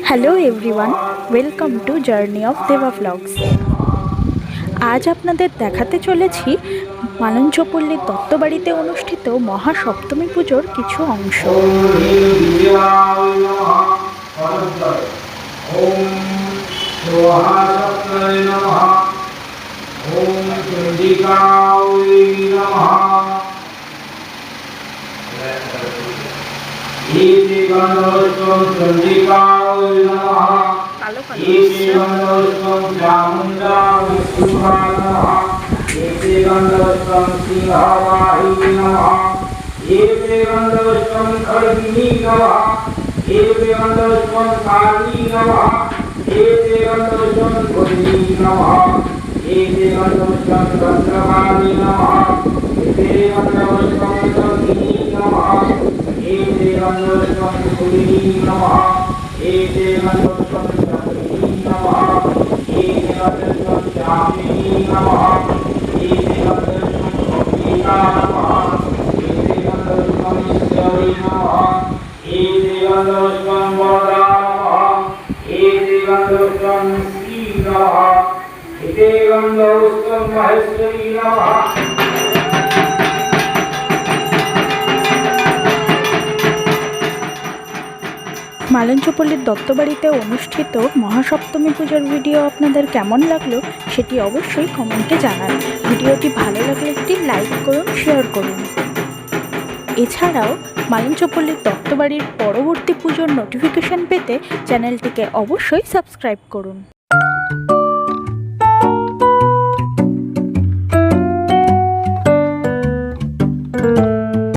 Hello everyone, welcome to journey of দেবা blogs. আজ আপনাদের দেখাতে চলেছি মালঞ্চপল্লীর দত্তবাড়িতে অনুষ্ঠিত মহাসপ্তমী পুজোর কিছু অংশ। इति गन्धोष्टं चण्डिकायै नमः। इति गन्धोष्टं चामुण्डायै नमः। इति गन्धोष्टं सिंहवाहिनी नमः। इति गन्धोष्टं खड्गिनी नमः। इति गन्धोष्टं काली नमः। इति गन्धोष्टं भुजनी नमः। इति गन्धोष्टं चन्द्रकाली नमः। इति गन्धोष्टं सखिनी नमः। एते गन्धोष्टं कुलिनी नमः। एते गन्धोष्टं चक्रिणी नमः। एते गन्धोष्टं चामिनी नमः। एते गन्धोष्टं गोपिका नमः। एते गन्धोष्टं ईश्वरी नमः। एते गन्धोष्टं वरदा नमः। एते गन्धोष्टं श्री नमः। एते गन्धोष्टं महेश्वरी नमः। মালঞ্চপল্লীর দত্তবাড়িতে অনুষ্ঠিত মহাসপ্তমী পুজোর ভিডিও আপনাদের কেমন লাগলো সেটি অবশ্যই কমেন্টে জানান। ভিডিওটি ভালো লাগলে একটি লাইক করুন, শেয়ার করুন। এছাড়াও মালঞ্চপল্লীর দত্তবাড়ির পরবর্তী পুজোর নোটিফিকেশন পেতে চ্যানেলটিকে অবশ্যই সাবস্ক্রাইব করুন।